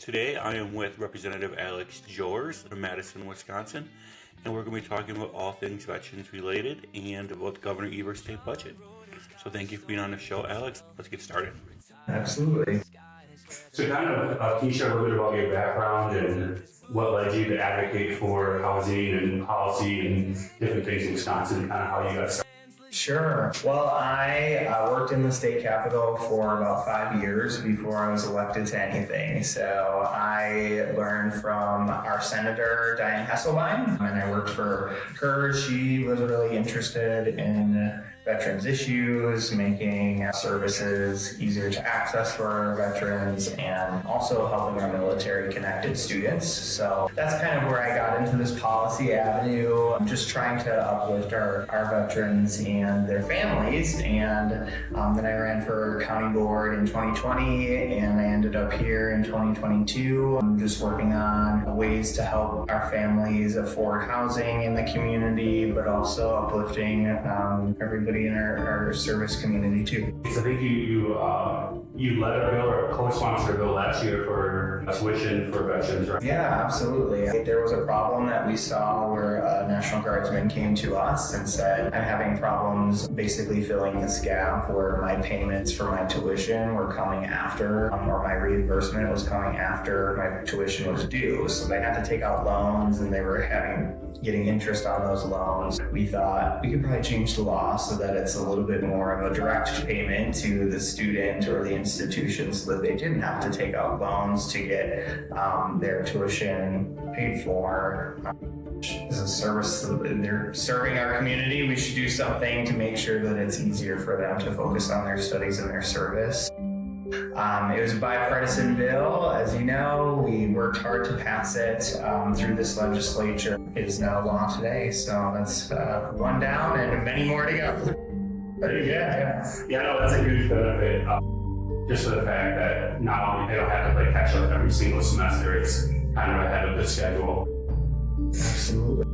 Today I am with Representative Alex Joers from Madison, Wisconsin, and we're going to be talking about all things veterans related and about the Governor Evers state budget. So thank you for being on the show, Alex. Let's get started. Absolutely. So can you share a little bit about your background and what led you to advocate for housing and policy and different things in Wisconsin, kind of how you got started? Sure. Well, I worked in the state capitol for about 5 years before I was elected to anything. So I learned from our Senator, Diane Hesselbein, and I worked for her. She was really interested in veterans issues, making services easier to access for our veterans, and also helping our military-connected students. So that's kind of where I got into this policy avenue. I'm just trying to uplift our veterans and their families. And then I ran for county board in 2020, and I ended up here in 2022. I'm just working on ways to help our families afford housing in the community, but also uplifting everybody in our service community too. So I think you led a bill or co-sponsored a bill last year for tuition for veterans, right? Yeah, absolutely. There was a problem that we saw where a National Guardsman came to us and said, I'm having problems basically filling this gap where my payments for my tuition were coming after, or my reimbursement was coming after my tuition was due. So they had to take out loans and they were getting interest on those loans. We thought we could probably change the law so that it's a little bit more of a direct payment to the student or the institution so that they didn't have to take out loans to get their tuition paid for. As a service, they're serving our community. We should do something to make sure that it's easier for them to focus on their studies and their service. It was a bipartisan bill. As you know, we worked hard to pass it through this legislature. It is now law today, so that's one down and many more to go. Yeah, no, that's a huge benefit. Just for the fact that not only they don't have to play catch up every single semester, it's kind of ahead of the schedule. Absolutely.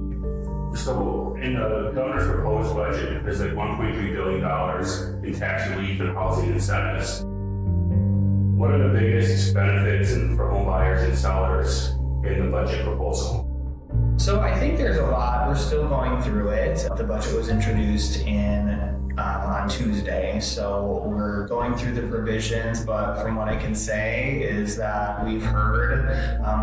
So in the governor's proposed budget, there's like $1.3 billion in tax relief and housing incentives. What are the biggest benefits for homebuyers and sellers in the budget proposal? So I think there's a lot. We're still going through it. The budget was introduced on Tuesday, so we're going through the provisions, but from what I can say is that we've heard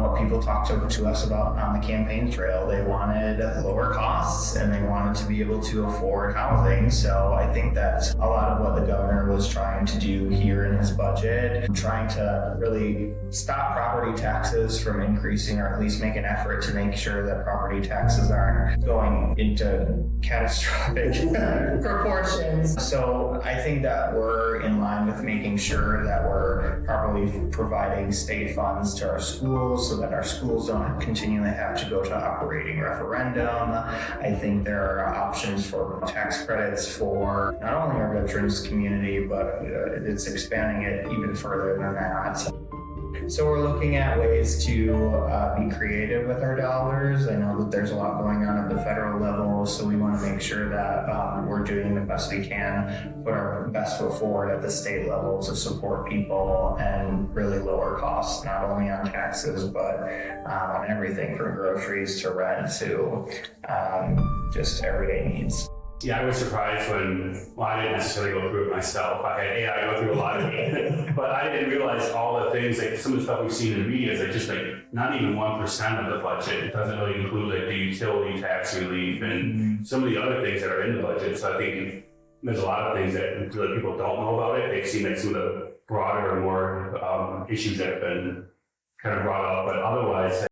what people talked to us about on the campaign trail. They wanted lower costs and they wanted to be able to afford housing. So I think that's a lot of what the governor was trying to do here in his budget, trying to really stop property taxes from increasing, or at least make an effort to make sure that property taxes aren't going into catastrophic proportions. So I think that we're in line with making sure that we're properly providing state funds to our schools so that our schools don't continually have to go to operating referendum. I think there are options for tax credits for not only our veterans community, but it's expanding it even further than that. So we're looking at ways to be creative with our dollars. I know that there's a lot going on at the federal level, so we want to make sure that we're doing the best we can, put our best foot forward at the state level to support people and really lower costs, not only on taxes, but on everything from groceries to rent to just everyday needs. Yeah, I was surprised I didn't necessarily go through it myself. I had AI go through a lot of it, but I didn't realize all the things, like some of the stuff we've seen in the media is like just like not even 1% of the budget. It doesn't really include like the utility tax relief and some of the other things that are in the budget. So I think there's a lot of things that really people don't know about it. They've seen like some of the broader and more issues that have been kind of brought up, but otherwise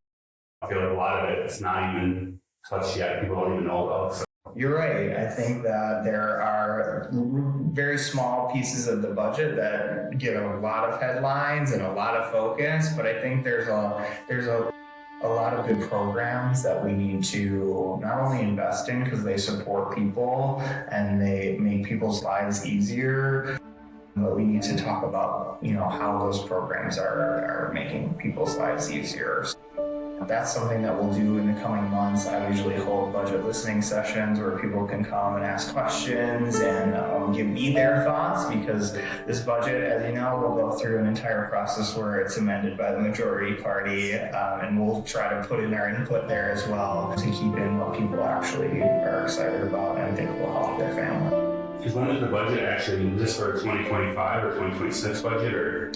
I feel like a lot of it is not even touched yet. People don't even know about. So. You're right. I think that there are very small pieces of the budget that get a lot of headlines and a lot of focus, but I think there's a lot of good programs that we need to not only invest in because they support people and they make people's lives easier, but we need to talk about, how those programs are making people's lives easier. That's something that we'll do in the coming months. I usually hold budget listening sessions where people can come and ask questions and give me their thoughts, because this budget, as you know, will go through an entire process where it's amended by the majority party, and we'll try to put in our input there as well to keep in what people actually are excited about and think will help their family. Because when is the budget actually, is this for 2025 or 2026 budget, or?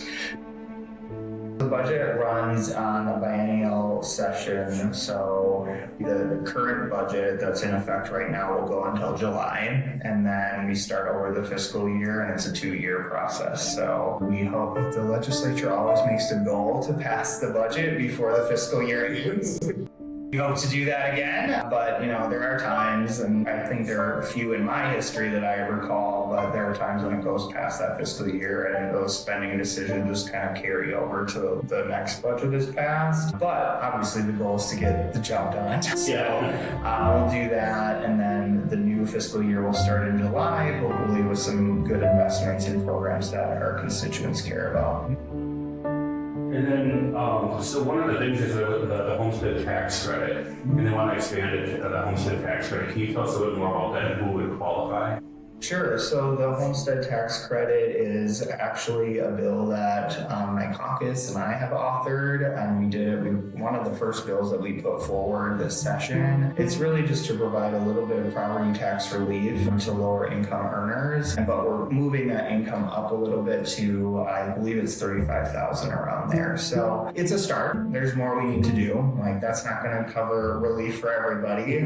The budget runs on a biennial session, so the current budget that's in effect right now will go until July, and then we start over the fiscal year, and it's a 2-year process. So we hope that the legislature always makes the goal to pass the budget before the fiscal year ends. We hope to do that again, but there are times, and I think there are a few in my history that I recall, but there are times when it goes past that fiscal year and those spending decisions just kind of carry over to the next budget is passed. But obviously the goal is to get the job done. So we'll do that, and then the new fiscal year will start in July, hopefully with some good investments in programs that our constituents care about. And then, so one of the things is the homestead tax credit, and they want to expand it to the homestead tax credit. Can you tell us a little bit more about that and who would qualify? Sure. So the homestead tax credit is actually a bill that my caucus and I have authored, and we did it. One of the first bills that we put forward this session. It's really just to provide a little bit of property tax relief to lower income earners, but we're moving that income up a little bit to, I believe it's $35,000 around there. So it's a start. There's more we need to do. That's not going to cover relief for everybody.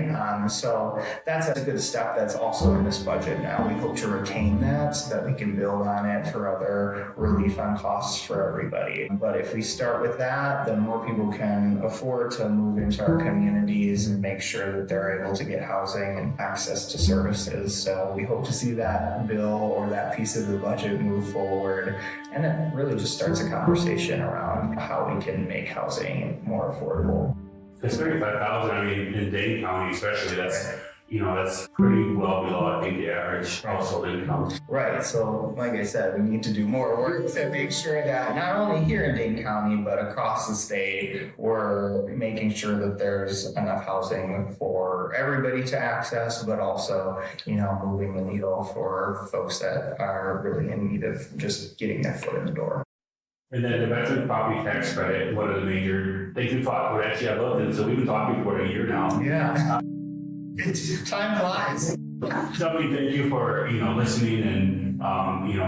So that's a good step that's also in this budget now. We hope to retain that so that we can build on it for other relief on costs for everybody. But if we start with that, then more people can afford to move into our communities and make sure that they're able to get housing and access to services. So we hope to see that bill or that piece of the budget move forward. And it really just starts a conversation around how we can make housing more affordable. It's $35,000, in Dane County especially, that's pretty well below, I think, the average household income. Right. So, like I said, we need to do more work to make sure that not only here in Dane County, but across the state, we're making sure that there's enough housing for everybody to access, but also, moving the needle for folks that are really in need of just getting their foot in the door. And then the veteran property tax credit, one of the major things we talked about, actually I loved it, so we've been talking for a year now. Yeah. Time flies. Somebody, thank you for listening and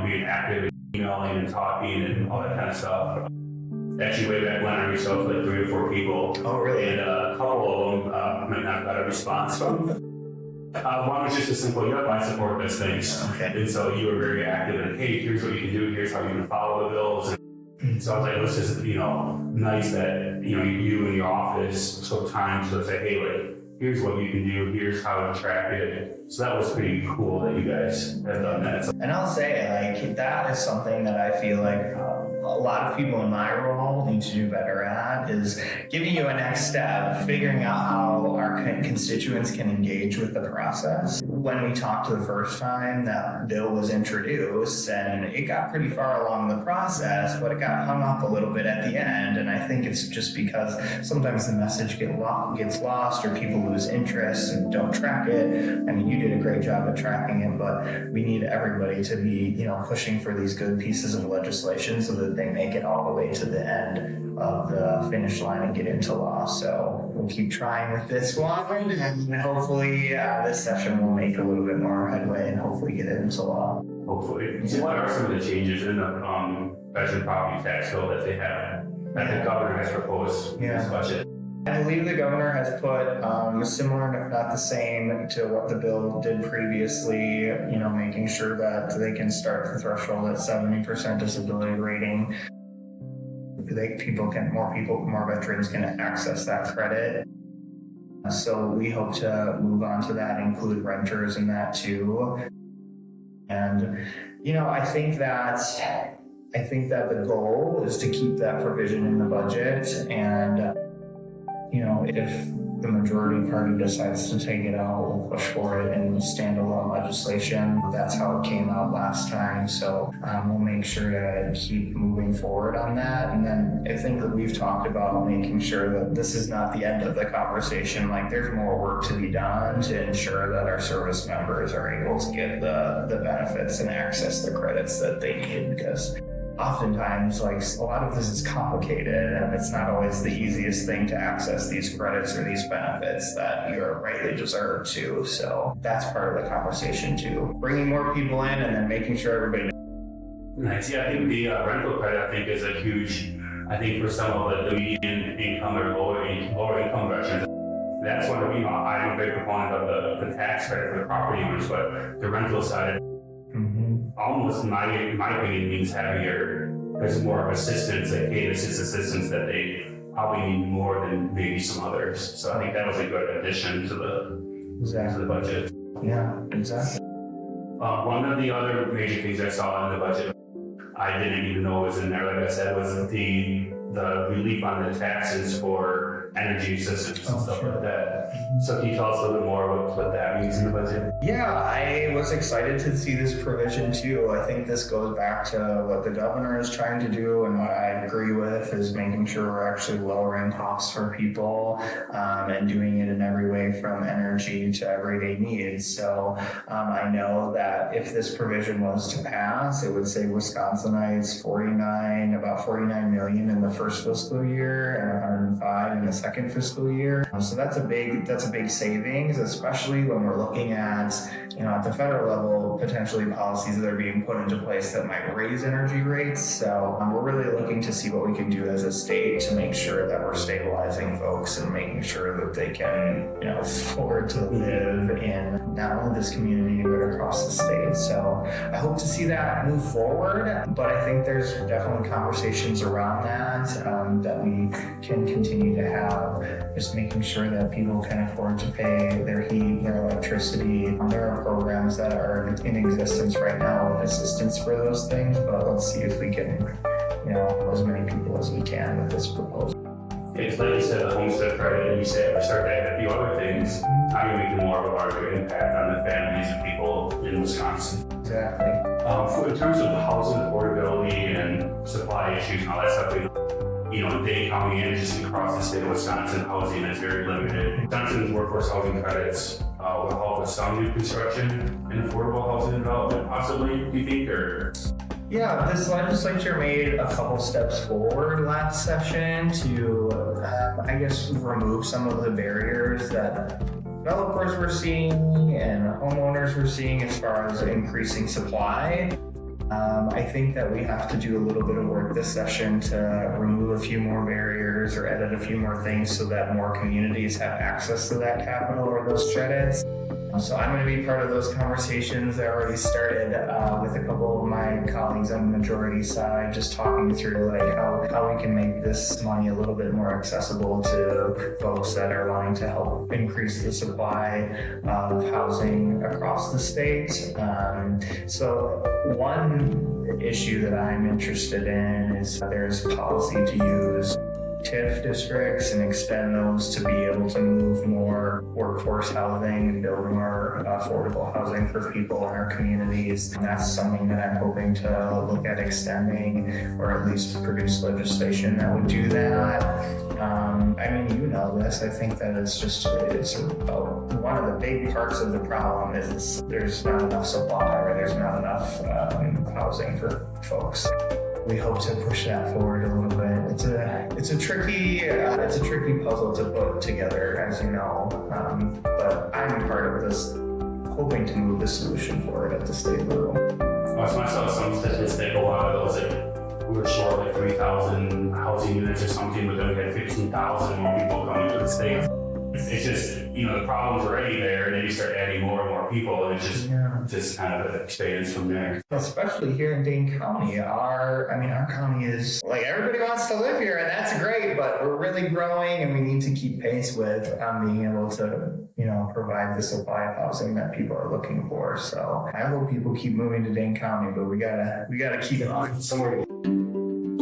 being active and emailing and talking and all that kind of stuff. Actually, way back when I reached out to 3 or 4 people. Oh, really? And a couple of them might not have got a response from. One was just a simple, I support those things. Okay. And so you were very active and, hey, here's what you can do, here's how you can follow the bills. And so I was like, let's just, nice that you and your office took time to say, hey, here's what you can do, here's how to track it. So that was pretty cool that you guys have done that. And I'll say, that is something that I feel like a lot of people in my role need to do better at, is giving you a next step, figuring out how our constituents can engage with the process. When we talked the first time, that bill was introduced, and it got pretty far along the process, but it got hung up a little bit at the end. And I think it's just because sometimes the message gets lost, or people lose interest and don't track it. I mean, you did a great job at tracking it, but we need everybody to be, pushing for these good pieces of legislation so that they make it all the way to the end of the finish line and get into law. So we'll keep trying with this one, and hopefully this session will make a little bit more headway and hopefully get it into law. Hopefully. So what are some of the changes in the veteran property tax bill that they have, that the governor has proposed in this budget? I believe the governor has put similar, if not the same, to what the bill did previously, making sure that they can start the threshold at 70% disability rating. More veterans can access that credit. So we hope to move on to that, include renters in that too. And, I think that the goal is to keep that provision in the budget. And, if the majority party decides to take it out, we'll push for it in standalone legislation. That's how it came out last time. So we'll make sure to keep moving forward on that. And then I think that we've talked about making sure that this is not the end of the conversation. Like, there's more work to be done to ensure that our service members are able to get the benefits and access the credits that they need, because oftentimes, like, a lot of this is complicated and it's not always the easiest thing to access these credits or these benefits that you're rightly deserved to. So that's part of the conversation too. Bringing more people in and then making sure everybody knows. Nice. Yeah, I think the rental credit, I think, is a huge, I think for some of the median income or lower income veterans, that's one of, I'm a big proponent of the tax credit for the property owners, but the rental side, almost in my opinion, means heavier. There's more assistance, like paid assistance that they probably need more than maybe some others. So I think that was a good addition to the budget. Yeah, exactly. One of the other major things I saw in the budget, I didn't even know was in there, like I said, was the relief on the taxes for energy assistance and stuff like that. So can you tell us a little bit more what that means in the budget? Yeah, I was excited to see this provision too. I think this goes back to what the governor is trying to do, and what I agree with is making sure we're actually lowering costs for people and doing it in every way from energy to everyday needs. So I know that if this provision was to pass, it would save Wisconsinites about 49 million in the first fiscal year and 105 in the second fiscal year. So that's a big savings, especially when we're looking at, at the federal level, potentially policies that are being put into place that might raise energy rates. So we're really looking to see what we can do as a state to make sure that we're stabilizing folks and making sure that they can, afford to live in not only this community but across the state. So I hope to see that move forward, but I think there's definitely conversations around that we can continue to have, just making sure that people can afford to pay their heat, their electricity. There are programs that are in existence right now with assistance for those things, but let's see if we can, as many people as we can with this proposal. It's like you said, the Homestead credit, and you said we start to add a few other things. How do you make more of a larger impact on the families and people in Wisconsin? Exactly. In terms of housing affordability and supply issues and all that stuff, Dane County and just across the state of Wisconsin, housing is very limited. Wisconsin's workforce housing credits will help with some new construction and affordable housing development, possibly, do you think, or? Yeah, this legislature made a couple steps forward last session to, remove some of the barriers that developers were seeing and homeowners were seeing as far as increasing supply. I think that we have to do a little bit of work this session to remove a few more barriers or edit a few more things so that more communities have access to that capital or those credits. So I'm going to be part of those conversations. I already started with a couple of my colleagues on the majority side, just talking through how we can make this money a little bit more accessible to folks that are wanting to help increase the supply of housing across the state. So one issue that I'm interested in is there's policy to use TIF districts and extend those to be able to move more workforce housing and build more affordable housing for people in our communities. And that's something that I'm hoping to look at extending, or at least produce legislation that would do that. This. I think that it's about one of the big parts of the problem is there's not enough supply, or there's not enough housing for folks. We hope to push that forward a little bit. It's a tricky puzzle to put together, as you know. But I'm part of this, hoping to move the solution forward at the state level. So I saw some statistic a while ago that we were short like 3,000 housing units or something, but then we had 15,000 more people coming to the state. It's just, the problem's already there, and then you start adding more and more people, and it just kind of expands from there. Especially here in Dane County, our county is like, everybody wants to live here, and that's great, but we're really growing, and we need to keep pace with being able to, provide the supply of housing that people are looking for. So I hope people keep moving to Dane County, but we gotta keep it on somewhere.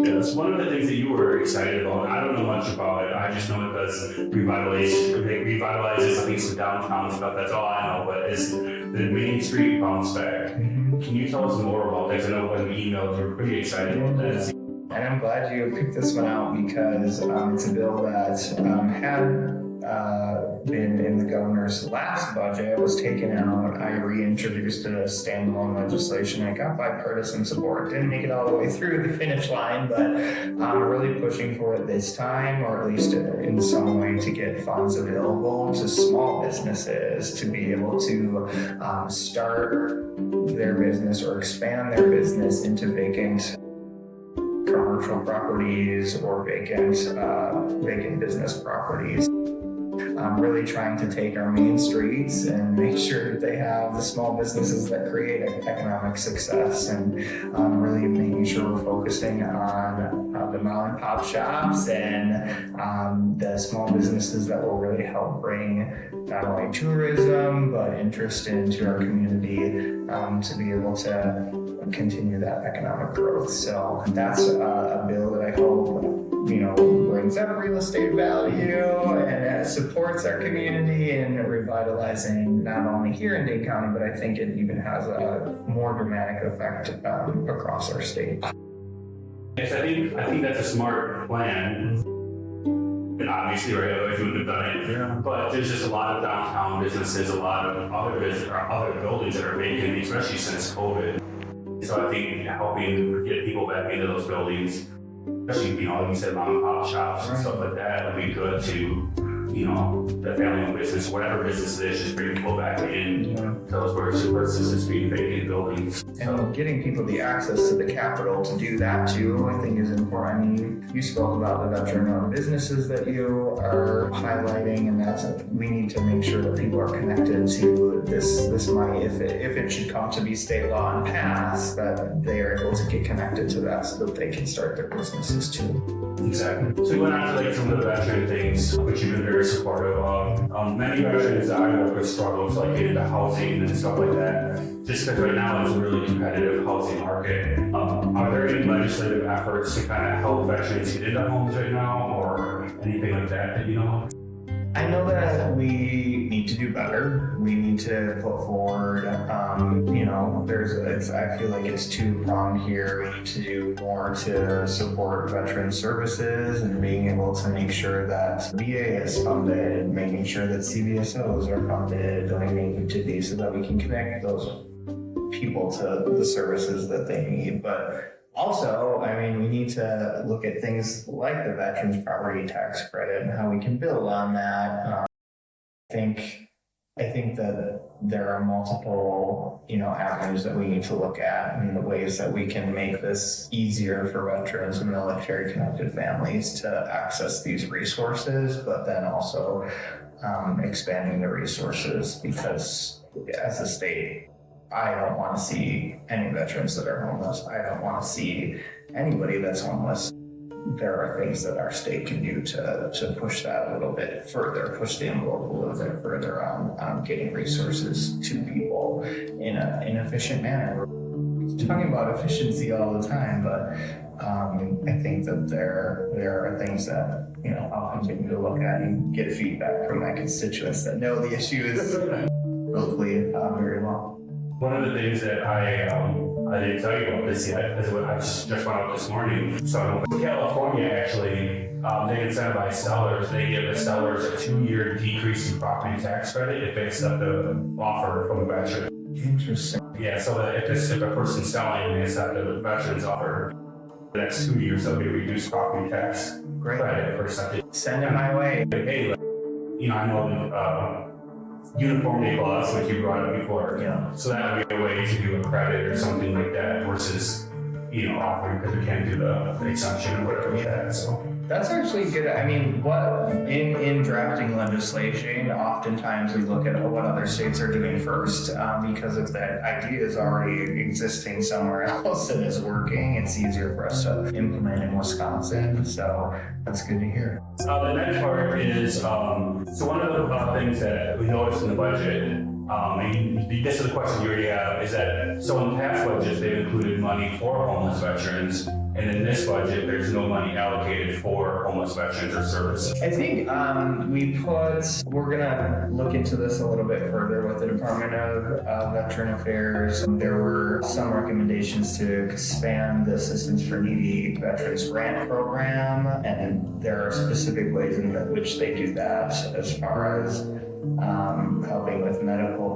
Yeah, that's one of the things that you were excited about. I don't know much much about it. I just know it does revitalizes I think some downtown stuff. That's all I know. But is the Main Street bounce back? Can you tell us more about that? I know when we emailed, you were pretty excited about that. And I'm glad you picked this one out because it's a bill that had been in the governor's last budget. It was taken out. I reintroduced it as standalone legislation. I got bipartisan support. Didn't make it all the way through the finish line, but I'm really pushing for it this time, or at least in some way to get funds available to small businesses to be able to start their business or expand their business into vacant commercial properties or vacant business properties. Really trying to take our main streets and make sure that they have the small businesses that create economic success, and really making sure we're focusing on the mom and pop shops and the small businesses that will really help bring not only tourism but interest into our community to be able to continue that economic growth. So that's a bill that I hope brings up real estate value and supports our community in revitalizing not only here in Dane County, but I think it even has a more dramatic effect across our state. Yes, I think that's a smart plan. And obviously, right, otherwise you wouldn't have done it. Yeah. But there's just a lot of downtown businesses, a lot of other buildings that are vacant, especially since COVID. So I think helping get people back into those buildings, especially, like you said, mom and pop shops and stuff like that, would be good to, the family-owned business, whatever business it is, just bring people back in to those versus just being vacant buildings. And getting people the access to the capital to do that too, I think is important. I mean, you spoke about the veteran-owned businesses that you are highlighting, and we need to make sure that people are connected to this money if it should come to be state law and pass, that they are able to get connected to that so that they can start their businesses too. Exactly. So we went on to some of the veteran things, which you've been very supportive of. Many veterans that I work with struggles like getting into housing and stuff like that. Just because right now it's a really competitive housing market. Are there any legislative efforts to kind of help veterans get into homes right now, or anything like that you know? I know that we need to do better. We need to put forward, I feel like it's two-pronged here. We need to do more to support veteran services and being able to make sure that VA is funded, making sure that CVSOs are funded, donating to these so that we can connect those people to the services that they need. But also, we need to look at things like the Veterans Property Tax Credit and how we can build on that. I think that there are multiple, avenues that we need to look at and the ways that we can make this easier for veterans and military-connected families to access these resources, but then also expanding the resources, because as a state, I don't want to see any veterans that are homeless. I don't want to see anybody that's homeless. There are things that our state can do to push that a little bit further, push the envelope a little bit further on getting resources to people in an efficient manner. We're talking about efficiency all the time, but I think that there are things that I'll continue to look at and get feedback from my constituents that know the issues hopefully very well. One of the things that I didn't tell you about this yet is what I just went out this morning. So California actually, they incentivize sellers. They give the sellers a 2-year decrease in property tax credit if they accept the offer from a veteran. Interesting. Yeah, so if a person's selling and they accept the veteran's offer, the next 2 years they'll get reduced property tax credit for accepting. Send it my way. Hey, I know uniformity clause, like you brought up before. Yeah. So that would be a way to do a credit or something like that versus, offering because we can't do the exemption or whatever we had. So that's actually good. In drafting legislation, oftentimes we look at what other states are doing first, because if that idea is already existing somewhere else and is working, it's easier for us to implement in Wisconsin. So that's good to hear. The next part is, so one of the things that we noticed in the budget, and this is the question you already have, is that so in past budgets they've included money for homeless veterans, And in this budget, there's no money allocated for homeless veterans or services. I think we're gonna look into this a little bit further with the Department of Veteran Affairs. There were some recommendations to expand the Assistance for Needy Veterans Grant Program, and there are specific ways in which they do that as far as helping with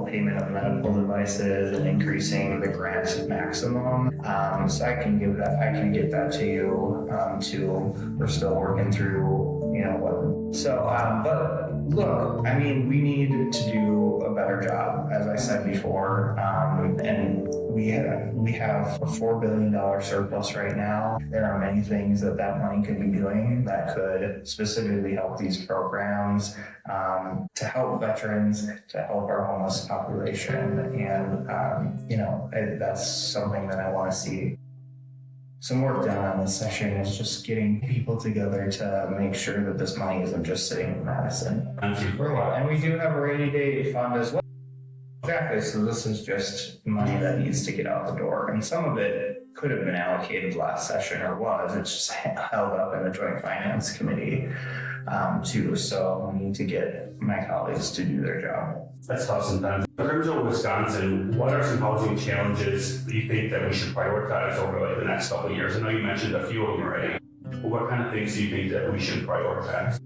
payment of medical devices and increasing the grant maximum. So I can get that to you too. We're still working through, but look, I mean, we need to do a better job, as I said before, and we have a $4 billion surplus right now. There are many things that money could be doing that could specifically help these programs, to help veterans, to help our homeless population, and that's something that I want to see some work done on this session, is just getting people together to make sure that this money isn't just sitting in Madison. And we do have a rainy day fund as well. Exactly, so this is just money that needs to get out the door. And some of it could have been allocated last session, or was. It's just held up in the Joint Finance Committee too. So we need to get my colleagues to do their job. That's tough sometimes. In terms of Wisconsin, what are some housing challenges that you think that we should prioritize over the next couple of years? I know you mentioned a few of them already. But what kind of things do you think that we should prioritize?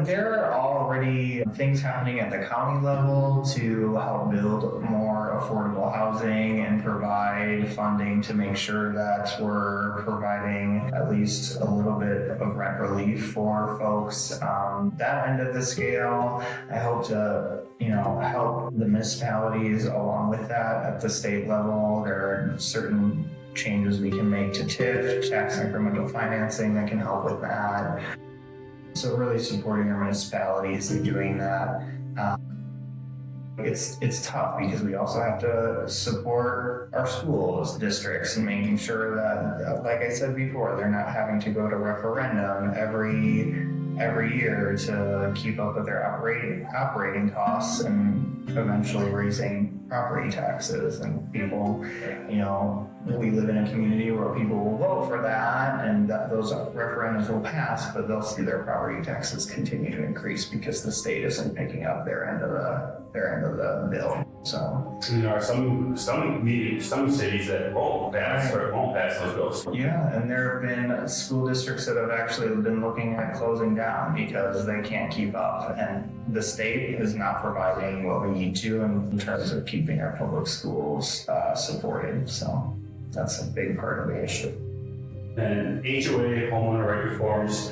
There are already things happening at the county level to help build more affordable housing and provide funding to make sure that we're providing at least a little bit of rent relief for folks. That end of the scale, I hope to help the municipalities along with that at the state level. There are certain changes we can make to TIF, tax incremental financing, that can help with that. So really supporting our municipalities in doing that. It's tough because we also have to support our schools, districts, and making sure that, like I said before, they're not having to go to referendum every year to keep up with their operating costs and eventually raising property taxes. And people, we live in a community where people will vote for that, and those referendums will pass, but they'll see their property taxes continue to increase because the state isn't picking up their end of the bill. So there are some cities that won't pass those bills. Yeah, and there have been school districts that have actually been looking at closing down because they can't keep up, and the state is not providing what we need to in terms of keeping our public schools supported. So that's a big part of the issue. And HOA, homeowner right reforms, is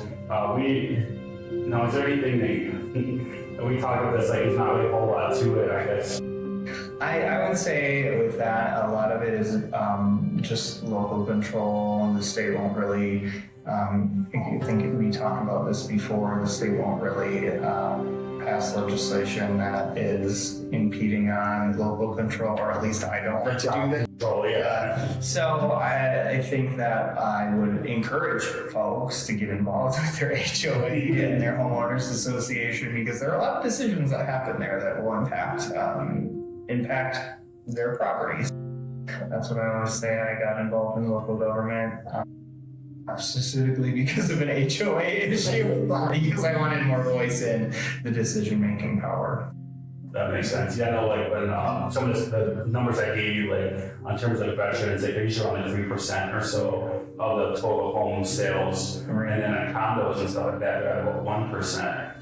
there anything that we talk about this, there's not really a whole lot to it, I guess? I would say with that, a lot of it is just local control. The state won't really, I think we talked about this before, the state won't really pass legislation that is impeding on local control, or at least I don't want to do that. Oh, yeah. So I think that I would encourage folks to get involved with their HOA and their homeowners association, because there are a lot of decisions that happen there that will impact their properties. That's what I want to say. I got involved in local government specifically because of an HOA issue, because I wanted more voice in the decision-making power. That makes sense. Yeah, no, when some of the numbers I gave you, on terms of veterans, they're usually around 3% or so of the total home sales. Right. And then on condos and stuff like that, they're at about 1%.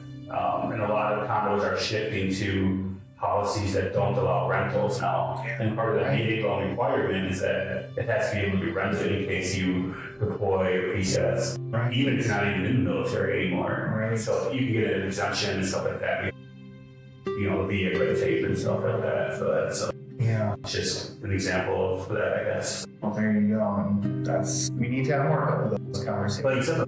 And a lot of condos are shifting to policies that don't allow rentals now. And part of the VA loan requirement is that it has to be able to be rented in case you deploy or resets, even if you're not even in the military anymore. Right. So you can get an exemption and stuff like that. VA red tape and stuff like that. So that's just an example of that, I guess. Well, there you go. And we need to have more of those conversations.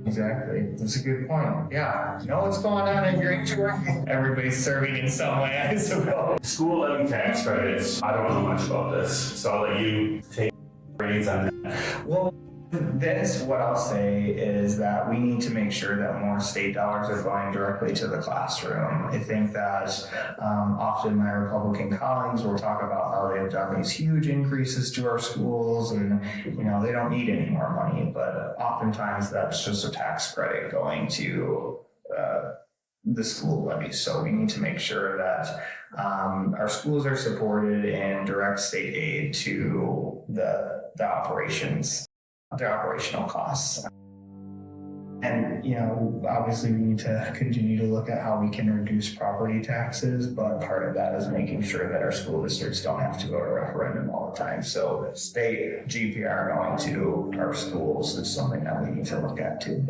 Exactly. That's a good point. Yeah. You know what's going on in your HOA? Everybody's serving in some way, I suppose. School levy tax credits. I don't know much about this, so I'll let you take reins on that. Well, What I'll say is that we need to make sure that more state dollars are going directly to the classroom. I think that often my Republican colleagues will talk about how they've done these huge increases to our schools and, they don't need any more money, but oftentimes that's just a tax credit going to the school levy. So we need to make sure that our schools are supported in direct state aid to the operations, their operational costs. And, obviously we need to continue to look at how we can reduce property taxes, but part of that is making sure that our school districts don't have to go to referendum all the time. So state GPR going to our schools is something that we need to look at too.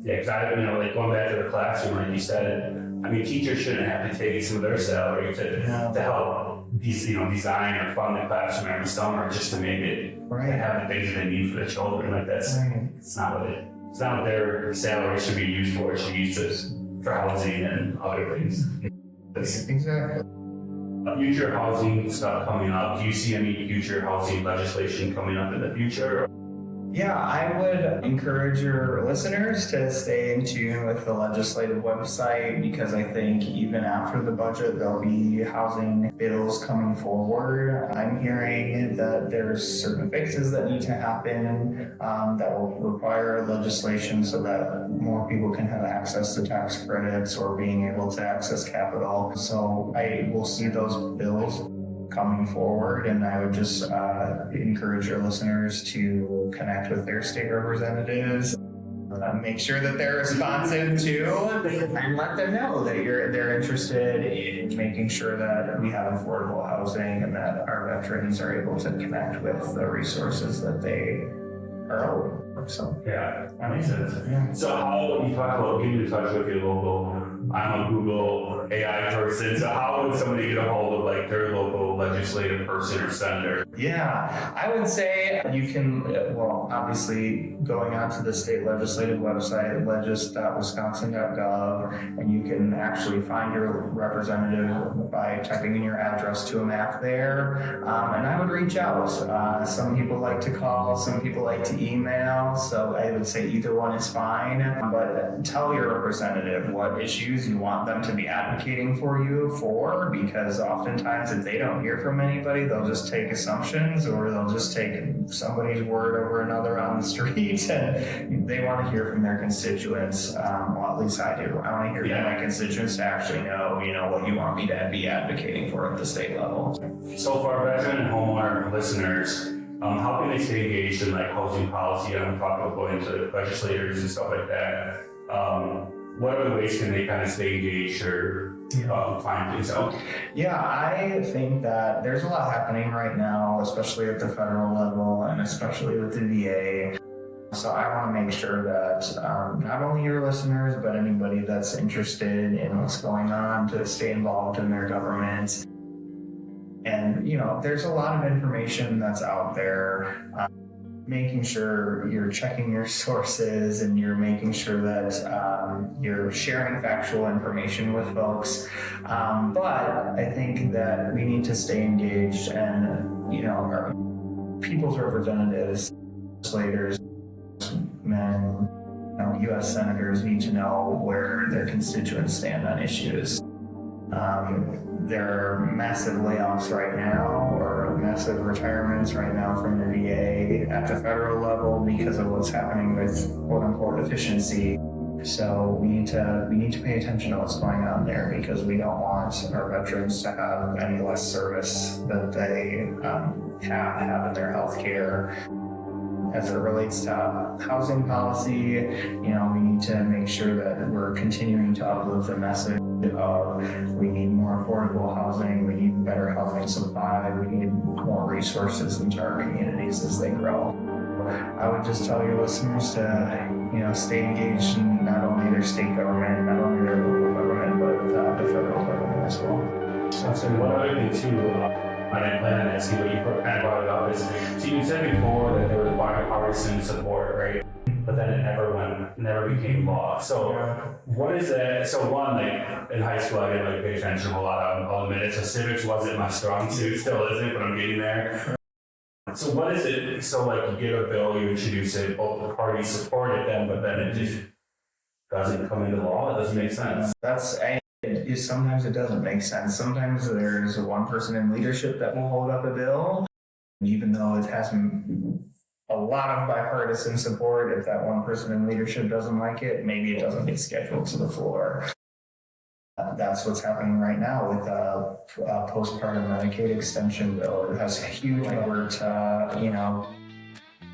Yeah, because going back to the classroom, like you said, teachers shouldn't have to take some of their salary to help design or fund the classroom every summer just to make it to have the things that they need for the children. Like it's not what their salary should be used for. It should be used for housing and other things. Exactly. Future housing stuff coming up. Do you see any future housing legislation coming up in the future? Yeah, I would encourage your listeners to stay in tune with the legislative website because I think even after the budget, there'll be housing bills coming forward. I'm hearing that there's certain fixes that need to happen that will require legislation so that more people can have access to tax credits or being able to access capital. So I will see those bills coming forward, and I would just encourage your listeners to connect with their state representatives, make sure that they're responsive to, and let them know that they're interested in making sure that we have affordable housing and that our veterans are able to connect with the resources that they are owed. So yeah, that makes sense. Yeah. So how you talk about getting in touch with your local? I'm a Google AI person, so how would somebody get a hold of their local legislative person or senator? Yeah, I would say you can, obviously going onto the state legislative website, legis.wisconsin.gov, and you can actually find your representative by typing in your address to a map there. And I would reach out. Some people like to call, some people like to email, so I would say either one is fine. But tell your representative what issues you want them to be advocating for you for, because oftentimes if they don't hear from anybody, they'll just take assumptions or they'll just take somebody's word over another on the street, and they want to hear from their constituents. Well, at least I do. I want to hear from my constituents to actually know, what you want me to be advocating for at the state level. So for our veteran and homeowner listeners, how can they stay engaged in housing policy? I'm talking about going to legislators and stuff like that. What other ways can they kind of stay engaged or find things out? Yeah, I think that there's a lot happening right now, especially at the federal level and especially with the VA. So I want to make sure that not only your listeners, but anybody that's interested in what's going on to stay involved in their government. And, there's a lot of information that's out there. Making sure you're checking your sources and you're making sure that you're sharing factual information with folks. But I think that we need to stay engaged, and our people's representatives, legislators, men, U.S. senators need to know where their constituents stand on issues. There are massive layoffs right now, or massive retirements right now from the VA at the federal level because of what's happening with quote-unquote efficiency. So we need to pay attention to what's going on there, because we don't want our veterans to have any less service that they have in their health care. As it relates to housing policy, we need to make sure that we're continuing to uplift the message of we need more affordable housing, we need better housing supply, we need more resources into our communities as they grow. I would just tell your listeners to, stay engaged in not only their state government, not only their local government, but the federal government as well. So one other thing too, I didn't plan on asking, but you kind of brought it up, is so you said before that there was bipartisan support, right? But then it never became law. So what is that? So one, in high school, I didn't pay attention a lot. I'll admit it. So civics wasn't my strong suit, still isn't, but I'm getting there. So what is it? So like you get a bill, you introduce it, both the parties support it then, but then it just doesn't come into law? It doesn't make sense. Sometimes it doesn't make sense. Sometimes there's one person in leadership that will hold up a bill, even though it has a lot of bipartisan support. If that one person in leadership doesn't like it, maybe it doesn't get scheduled to the floor. That's what's happening right now with a postpartum Medicaid extension bill. It has a huge effort to,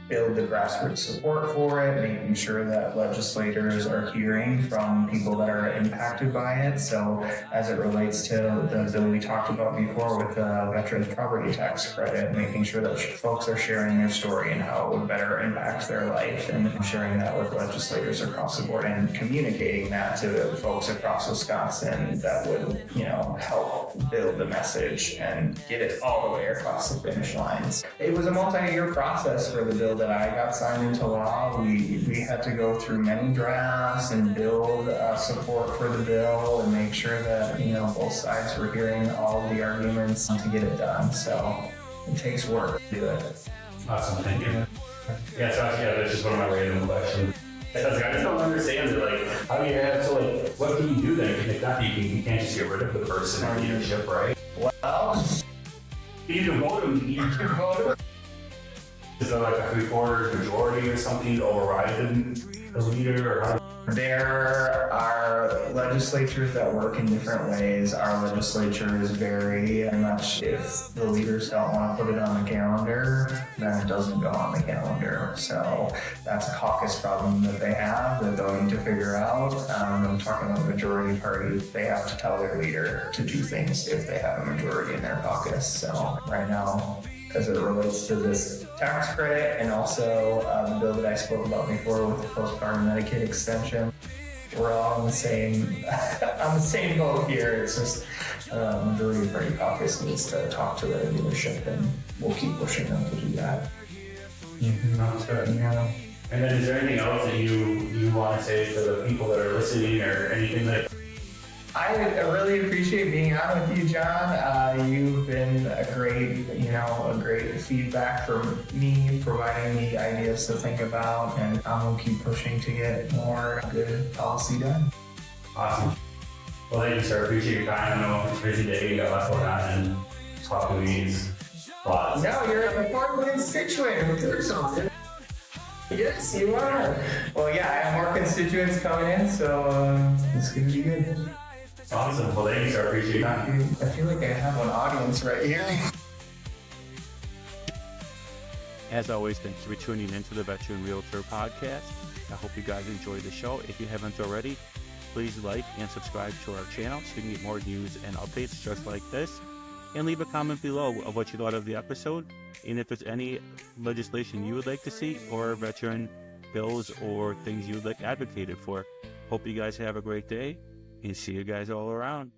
build the grassroots support for it, making sure that legislators are hearing from people that are impacted by it. So as it relates to the bill we talked about before with the veteran property tax credit, making sure that folks are sharing their story and how it would better impact their life, and sharing that with legislators across the board and communicating that to folks across Wisconsin, that would, help build the message and get it all the way across the finish lines. It was a multi-year process for the bill that I got signed into law. We had to go through many drafts and build support for the bill and make sure that both sides were hearing all of the arguments to get it done. So it takes work to do it. Awesome, thank you. Yeah, so that's just one of my random questions. I just don't understand it. How do you have what can you do then? If not, you can't just get rid of the person in leadership, right? Well, you can vote them. You can vote them. Is there a 3/4 majority or something to override the leader? Or how? There are legislatures that work in different ways. Our legislature is very much, if the leaders don't want to put it on the calendar, then it doesn't go on the calendar. So that's a caucus problem that they have that they'll need to figure out. I'm talking about the majority party. They have to tell their leader to do things if they have a majority in their caucus. So right now, as it relates to this tax credit and also the bill that I spoke about before with the postpartum Medicaid extension, we're all on the same boat here. It's just majority party caucus needs to talk to their leadership, and we'll keep pushing them to do that. Sounds good. Yeah. And then is there anything else that you want to say to the people that are listening, or anything that... I really appreciate being on with you, John. You've been a great feedback from me, providing me ideas to think about, and I'm going to keep pushing to get more good policy done. Awesome. Well, thank you, sir. Appreciate your time. I know it's a busy day. You got lots going on, and talking to me is lots. No, you're an important constituent. Do something. Yes, you are. Well, yeah, I have more constituents coming in, so it's going to be good. Awesome. Well, thank you, sir. Appreciate your time. I feel like I have an audience right here. As always, thanks for tuning into the Veteran Realtor Podcast. I hope you guys enjoyed the show. If you haven't already, please like and subscribe to our channel so you can get more news and updates just like this. And leave a comment below of what you thought of the episode, and if there's any legislation you would like to see, or veteran bills or things you would like advocated for. Hope you guys have a great day, and see you guys all around.